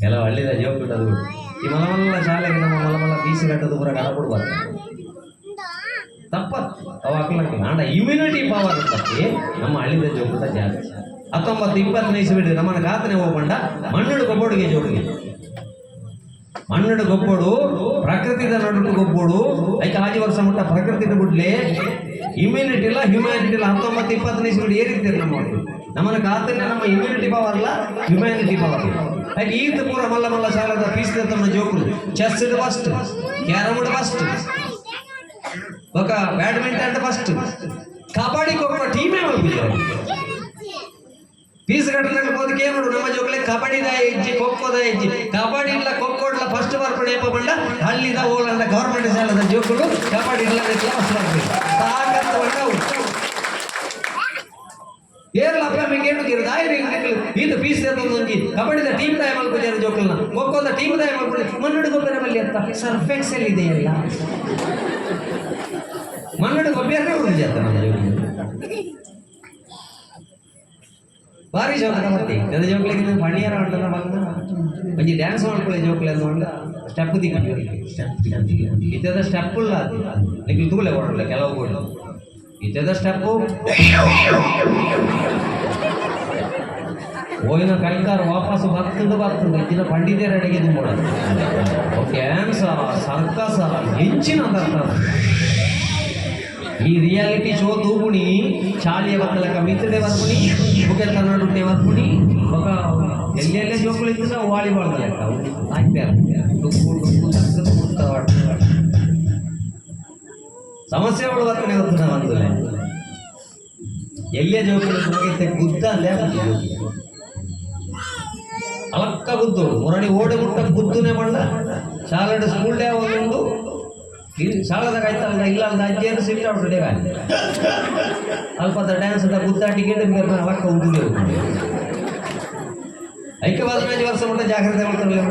ಕೆಲವು ಹಳ್ಳಿದ ಜೋಕ್ ಅದು ಈ ಮಲಮಲ್ಲ ಶಾಲೆಗೆ ನಮ್ಮ ಮಲಮಲ್ಲ ಬೀಸಿ ಕಟ್ಟದು ಪೂರ ಕಡಪಡ್ಬಾರ್ದು ತಪ್ಪ ಅವಾಗ್ಲ ಇಮ್ಯುನಿಟಿ ಪವರ್ ಬಗ್ಗೆ ನಮ್ಮ ಹಳ್ಳಿದ ಜೋಕುಟ ಜಾಸ್ತಿ 19-20 ಬಿಡ್ರಿ ನಮ್ಮನ್ನ ಕಾತನೆ ಹೋಗ್ಬಂಡ ಮಣ್ಣುಡು ಗೊಬ್ಬೊಡುಗೆ ಜೋಡಿಗೆ ಮಣ್ಣುಡು ಗೊಬ್ಬೊಡು ಪ್ರಕೃತಿದ ನಡುಟು ಗೊಬ್ಬೊಡು ಐಕೆ ಆಜಿ ವರ್ಷ ಮುಟ್ಟ ಪ್ರಕೃತಿದ ಬಿಡ್ಲೆ ಇಮ್ಯುನಿಟಿ ಇಲ್ಲ ಹ್ಯುಮ್ಯಾನಿಟಿ ಇಲ್ಲ 19-20 ಬಿಡಿ ಏರಿರ್ತೀರಿ ನಮ್ಮನ್ನ ಕಾತನೆ ನಮ್ಮ ಇಮ್ಯುನಿಟಿ ಪವರ್ ಇಲ್ಲ ಹ್ಯುಮ್ಯಾನಿಟಿ ಪವರ್ అయితే ఈత పూర మల్ల మల్ల చాలా తీసుకెళ్తున్న జోకులు చెస్ ఫస్ట్ క్యారమ్ ఫస్ట్ ఒక బ్యాడ్మింటన్ ఫస్ట్ కబడ్డీకి ఒక టీమే పంపించారు ಫೀಸ್ ಕಟ್ಟಲಿಕ್ಕೆ ಹೋದಕ್ಕೆ ಏನು ನಮ್ಮ ಜೋಕ್ಲೆ ಕಬಡ್ಡಿದ ಇಜ್ಜಿ ಖೋಖೋದ ಇಜ್ಜಿ ಕಬಡ್ಡಿ ಇಲ್ಲ ಖೋಖೋಡ್ಲ ಫಸ್ಟ್ ಬರ್ಪಣೆ ಬಂಡ ಹಳ್ಳಿದ ಹೋಗಲ್ಲ ಗೌರ್ಮೆಂಟ್ ಶಾಲದ ಜೋಕುಲು ಕಬಡ್ಡಿ ಇಲ್ಲ ಫಸ್ಟ್ ಬರ್ಬೇಕು ತಾಕತ್ತು ಬಂಡ ಏರ್ಲ ಅಪ್ಪ ಮಿಗೇನು ದಾಯಿರಿ ಇದು ಫೀಸ್ ಒಂಜಿ ಕಬಡ್ಡಿದ ಟೀಮ್ ದಾಯ ಮಲ್ಪುಜಾರ ಜೋಕಲ್ನ ಖೋಖೋದ ಟೀಮ್ ದಾಯ ಮಲ್ಪುಜ ಮಣ್ಣುಡು ಗೊಬ್ಬರ ಬಲ್ಲಿ ಅಂತ ಸರ್ಫೆಕ್ಸ್ ಅಲ್ಲಿ ಇದೆಯಲ್ಲ ಮಣ್ಣುಡು ಗೊಬ್ಬರ ಉಳಿಜಾತ ನಮ್ಮ ಜೋಕಲ್ ಭಾರಿ ಜೋಕದ ಮತ್ತೆ ಗದ ಜೋಕ್ಲಿಗೆ ಪಣಿಯರ ಉಂಟಲ್ಲ ಬಂದ ಒಂಜಿ ಡ್ಯಾನ್ಸ್ ಮಾಡ್ಕೊಳ್ಳಿ ಜೋಕ್ಲೆ ಅಂದ ಸ್ಟೆಪ್ ದಿಕ್ಕಿ ಇತದ ಸ್ಟೆಪ್ ಇಲ್ಲ ನಿಖಿಲ್ ತೂಲೆ ಕೊಡಲ್ಲ ಕೆಲವು ಕೂಡ ಇತದ ಸ್ಟೆಪ್ಪು ಹೋಯಿನ ಕೈಕಾರ ವಾಪಸ್ ಬರ್ತದೆ ಇದ್ದಿನ ಪಂಡಿತರ ಅಡಿಗೆ ತುಂಬೋದು ಡ್ಯಾನ್ಸ್ ಸರ್ಕಸ್ ಹೆಚ್ಚಿನ ಈ ರಿಯಾಲಿಟಿ ಶೋ ತೂಗುಣಿ ಶಾಲೆಯ ಬತ್ತಲಕ ಮಿತ್ರಡೆ ಬರ್ಪುಣಿ ಬುಕೆಲ್ ಕನ್ನಡ ಬರ್ಪುಣಿ ఒక ಎಲ್ಲೆಲ್ಲೇ ಜೋಕುలు ಇತ್ತು ವಾಲಿಬಾಲ್ ಲೆಕ್ಕ ಸಮಸ್ಯೆಗಳು ಬರ್ತನೆ ಗೊತ್ತಿನ ಬಂದಲೆ ಎಲ್ಲೇ ಜೋಕುలు ಮುಗಿತೆ ಗುದ್ದ ಅಲ್ಲೇ ಅಲಕ್ಕ ಗುದ್ದು ಮುರಡಿ ಓಡಿ ಮುಟ್ಟ ಗುದ್ದುನೇ ಬಂದ ಶಾಲೆಡ್ ಸ್ಕೂಲ್ ಡೇ ಒಂದು ಶಾಲದಾಗ ಆಯ್ತಲ್ಲ ಇಲ್ಲ ಅಂತ ಅಜ್ಜಿಯನ್ನು ಸಿಟ್ಟು ಆಗ್ಬಿಟ್ಟೆ ಅಲ್ಪದ ಡ್ಯಾನ್ಸ್ ಗುದ್ದ ಟಿಕೆಟ್ ಅಲಕ್ಕ ಉದ್ದಿದೆ ಐಕ್ಯವಾದ 15 ವರ್ಷ ಮುಟ್ಟ ಜಾಗ್ರತೆ ಮಾಡ್ತಾರಲ್ಲ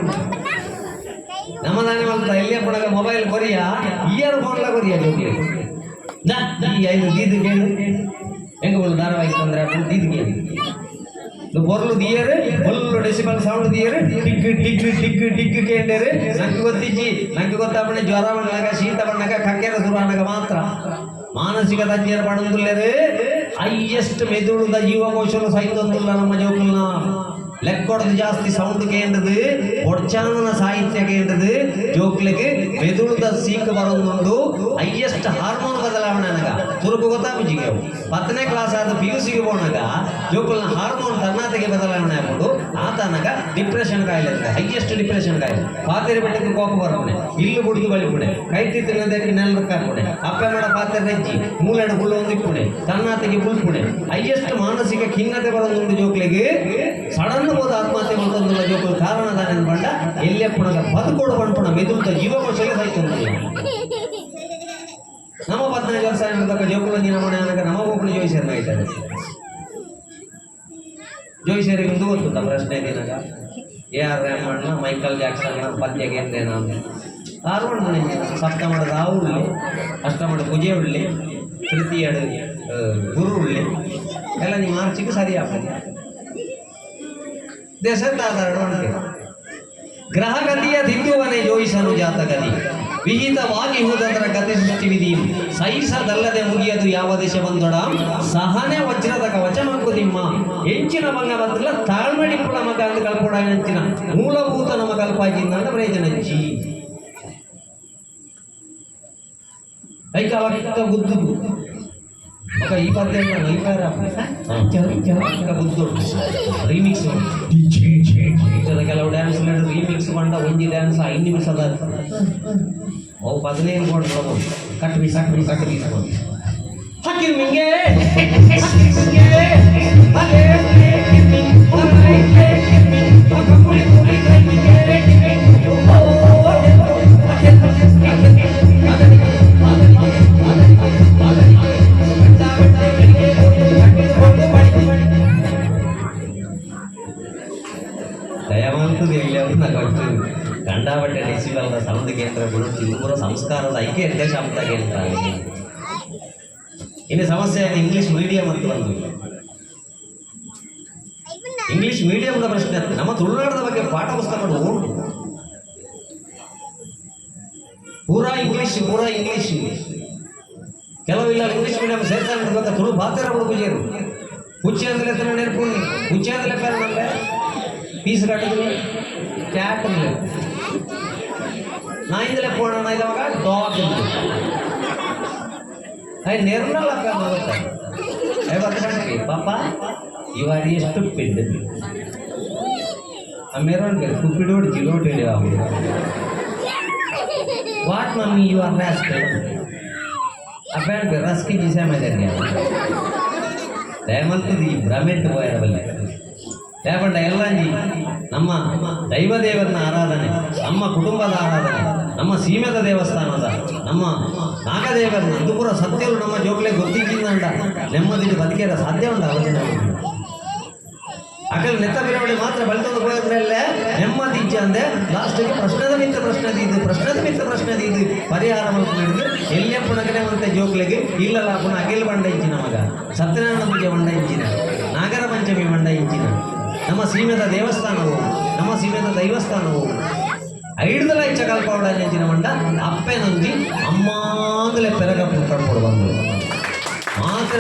ನಮ್ಮದಾನೆ ಮಾಡ್ತಾ ಇಲ್ಲೇ ಪಡಗ ಮೊಬೈಲ್ ಕೊರಿಯ ಇಯರ್ ಫೋನ್ಲ ಕೊರಿಯ ಜೋಕ್ಲಿ ಐದು ದೀದು ಕೇಳು ಹೆಂಗ ಒಂದು ಧಾರಾವಾಹಿ ತೊಂದರೆ ದೀದು ಕೇಳಿ ಬೊರ್ಲು ದಿಯರು ಫುಲ್ ಡೆಸಿಬಲ್ ಸೌಂಡ್ ದಿಯರು ಟಿಕ್ ಟಿಕ್ ಟಿಕ್ ಟಿಕ್ ಕೇಂದ್ರಿ ನಂಗೆ ಗೊತ್ತಿಜ್ಜಿ ನಂಗೆ ಗೊತ್ತಾಪಣೆ ಜ್ವರ ಬಣ್ಣಗ ಶೀತ ಬಣ್ಣಗ ಕಕ್ಕೆರ ಶುರು ಅನ್ನಗ ಮಾತ್ರ ಮಾನಸಿಕ ತಜ್ಞರ ಪಡಂದುಲ್ಲರು ಹೈಯೆಸ್ಟ್ ಮೆದುಳುದ ಜೀವಕೋಶಲು ಸಹಿತಂದುಲ್ಲ ನಮ್ಮ ಜೋಕಲ್ನ ಲೆಕ್ಕೊಡದು ಜಾಸ್ತಿ ಸೌಂಡ್ ಕೇಂದ್ರದು ಒಡ್ಚಾನನ ಸಾಹಿತ್ಯ ಕೇಂದ್ರದು ಜೋಕ್ಲಿಗೆ ಮೆದುಳುದ ಸೀಕ್ ಬರೋದೊಂದು ಹೈಯೆಸ್ಟ್ ಹಾರ್ಮೋನ್ ಬದಲಾವಣೆ ಅನ್ನಗ ತುರುಕು ಗೊತ್ತಾ ಬುಜ್ಜಿಗೆ 10ನೇ ಕ್ಲಾಸ್ ಆದ PUCಗೆ ಹೋಣಗ ಜೋಕಲ್ನ ಹಾರ್ಮೋನ್ ತನ್ನಾತೆಗೆ ಬದಲಾವಣೆ ಆಗ್ಬೋದು ಆತನಗ ಡಿಪ್ರೆಷನ್ ಕಾಯಿಲೆ ಅಂತ ಹೈಯೆಸ್ಟ್ ಡಿಪ್ರೆಷನ್ ಕಾಯಿಲೆ ಪಾತೆರೆ ಬೆಟ್ಟಕ್ಕೆ ಕೋಪ ಬರ್ಪಣೆ ಇಲ್ಲು ಬುಡ್ದು ಬಲಿಪುಣೆ ಕೈಟಿ ತಿನ್ನೋದಕ್ಕೆ ನೆಲಕ್ಕೆ ಹಾಕ್ಪುಣೆ ಅಪ್ಪೆ ಮಾಡ ಪಾತ್ರೆ ನೆಜ್ಜಿ ಮೂಲೆಡ ಬುಳ್ಳ ಹೊಂದಿಪ್ಪುಣೆ ತನ್ನಾತೆಗೆ ಬುಲ್ಪುಣೆ ಹೈಯೆಸ್ಟ್ ಮಾನಸಿಕ ಖಿನ್ನತೆ ಬರೋದೊಂದು ಜೋಕ್ಲಿಗೆ ಸಡನ್ ಬೋದು ಆತ್ಮಹತ್ಯೆ ಮಾಡ್ಕೊಂಡ ಜೋಕಲ್ ಕಾರಣದಾನ ಬಂಡ ಎಲ್ಲೇ ಪುಣಗ ಬದುಕೋಡು ಬಂಡ್ಪುಣ ಮೆದುಳ್ತ ಜೀವಕೋಶಕ್ಕೆ ಸಹಿತ ನಮ್ಮ 15 ವರ್ಷ ಏನಂದಾಗ ಜೋಕುಲ ನಮ್ಮನೆ ಅನ್ನಕ ನಮ್ಮ ಒಬ್ಬಳು ಜೋಯಿಸರ್ನ ಆಯ್ತಾರೆ ಜೋಯಿಸರಿಗೆ ಒಂದು ಗೊತ್ತುತ್ತ ಪ್ರಶ್ನೆ ಏನಾಗ AR ರೆಹಮಾನ್ನ ಮೈಕಲ್ ಜಾಕ್ಸನ್ನ ಪದ್ಯಗೆ ಎಂದೇನ ಆರ್ವಣ್ಣ ಸಪ್ತಮಡ ರಾವು ಉಳ್ಳಿ ಅಷ್ಟಮಡ ಪೂಜೆ ಉಳ್ಳಿ ತೃತೀಯಡು ಗುರು ಉಳ್ಳಿ ಎಲ್ಲ ನಿಮ್ಮ ಮಾರ್ಚಿಗೆ ಸರಿ ಆಗ್ತದೆ ದೇಶದಾಧಾರಣ ಉಂಟು ಗ್ರಹಗತಿಯ ದಿದ್ದುವನೆ ಜೋಯಿಸನು ಜಾತಗದಿ ವಿಹಿತವಾಗಿ ಹೋದರ ಗತಿ ಸೃಷ್ಟಿವಿಧಿ ಸಹಿಸದಲ್ಲದೆ ಮುಗಿಯದು ಯಾವ ದೇಶ ಬಂದೊಡ ಸಹನೆ ವಜ್ರದ ಕವಚ ಮಂಕುದಿಮ್ಮ ಹೆಂಚಿನ ಭಂಗ ಬಂದಿಲ್ಲ ತಾಳ್ಮಡಿ ಪುಡ ಮಗ ಅಂದು ಕಲ್ಪೊಡ ಹೆಂಚಿನ ಮೂಲಭೂತ ನಮ್ಮ ಕಲ್ಪಾಜಿಂದ ಅಂತ ಪ್ರಯೋಜನಂಚಿ ಐಕ ಅವತ್ತ ಬುದ್ಧು ఒక ఈ పద్యం ರೀಮಿಕ್ಸ್ ಕೆಲವು ಡ್ಯಾನ್ಸ್ ರೀಮಿಕ್ಸ್ ಬಂದ ಒಂಜಿ ಡ್ಯಾನ್ಸ್ 5 ನಿಮಿಷ ಅದ ಅವು 15 ಕೊಂಡು ಕಟ್ ಬೀಸ್ ಹಾಕಿರ್ ಮಿಂಗೆ ದಯವಂತದ್ದು ಎಲ್ಲಿಯಾದ್ರೂ నాకు ಕಂಡಾಬಟ್ಟೆ ಡೆಸಿಬಲ್ನ ಸೌಂಡ್ ಕೇಂದ್ರಗಳು ತಿರುಪುರ ಸಂಸ್ಕಾರದ ಐಕ್ಯ ನಿರ್ದೇಶಾಂತ ಕೇಂದ್ರ ಇನ್ನು ಸಮಸ್ಯೆ ಇಂಗ್ಲಿಷ್ ಮೀಡಿಯಂ ಅಂತ ಬಂದು ಇಂಗ್ಲಿಷ್ ಮೀಡಿಯಂನ ಪ್ರಶ್ನೆ ನಮ್ಮ ತುಳುನಾಡದ ಬಗ್ಗೆ ಪಾಠ ಪುಸ್ತಕಗಳು ಪೂರಾ ಇಂಗ್ಲಿಷ್ ಕೆಲವಿಲ್ಲ ಇಂಗ್ಲಿಷ್ ಮೀಡಿಯಂ ಸೇರ್ತಾನೆ ಗೊತ್ತಾ ತುಳು ಭಾಷೆ ಹುಡುಗಿಯರು ಹುಚ್ಚಿ ಅಂದ್ರೆ ನೆನಪುಣ್ಣಿ ಹುಚ್ಚಿ ಅಂದ್ರೆ ಬೇರೆ ಫೀಸ್ ಕಟ್ಟಿದ್ರು ಕ್ಯಾಟ್ ನಾಯಿಂದಲೇ ಪೋಣ ಇವಾಗ ಡಾಗ್ అది నిర్మలక్క మొదలుతాయి ఎవరికి పాప ఇవాడి స్టూపిడ్ ఆ మెరూన్ పేరు స్టూపిడ్ జిలోటెడ్ what mummy you are rascal ఆ పేరు పేరు రస్కి చేసామైందండి దయమంతుది భ్రమెంట్ పోయారవల్లి లేకుండా ಎಲ್ಲಂಜಿ ನಮ್ಮ ದೈವ ದೇವರನ್ನ ಆರಾಧನೆ ನಮ್ಮ ಕುಟುಂಬದ ಆರಾಧನೆ ನಮ್ಮ ಸೀಮೆದ ದೇವಸ್ಥಾನದ ನಮ್ಮ ನಾಗದೇವರನ್ನ ಅಂದುಪುರ ಸತ್ಯರು ನಮ್ಮ ಜೋಗ್ಲೆ ಗೊತ್ತಿದ್ದಿಂದ ನೆಮ್ಮದಿ ಬದುಕಿರ ಸಾಧ್ಯ ಉಂಟು ಆಲೋಚನೆ ಅಕಲ್ ನೆತ್ತ ಬಿರವಳಿ ಮಾತ್ರ ಬಲಿತೊಂದು ಹೋದ್ಮೇಲೆ ನೆಮ್ಮದಿ ಇಚ್ಛೆ ಅಂದೆ ಲಾಸ್ಟಿಗೆ ಪ್ರಶ್ನದ ಮಿತ್ರ ಪ್ರಶ್ನದ ಇದು ಪರಿಹಾರ ಮಾಡಿದ್ರೆ ಎಲ್ಲೆಪ್ಪು ನಗನೆ ಮಂತೆ ಜೋಗ್ಲೆಗೆ ಇಲ್ಲಲ್ಲ ಪುನಃ ಅಖಿಲ್ ಬಂಡ ಇಂಚಿನ ಮಗ ಸತ್ಯನಾರಾಯಣ ಪೂಜೆ ಬಂಡ ಇಂಚಿನ ನಾಗರ ಪಂಚಮಿ ಬಂಡ ಇಂಚಿನ ನಮ್ಮ ಸೀಮೆದ ದೇವಸ್ಥಾನವು ನಮ್ಮ ಸೀಮೆದ ದೈವಸ್ಥಾನವು ಐಡ್ದಲ ಇಚ್ಛ ಕಲ್ಪವಡ ನೆಂಚಿನ ಮಂಡ ಅಪ್ಪೆ ನಂಜಿ ಅಮ್ಮಾಂಗಲೇ ಪೆರಗ ಪುಟ್ಟ ಬಂದು ಮಾತ್ರ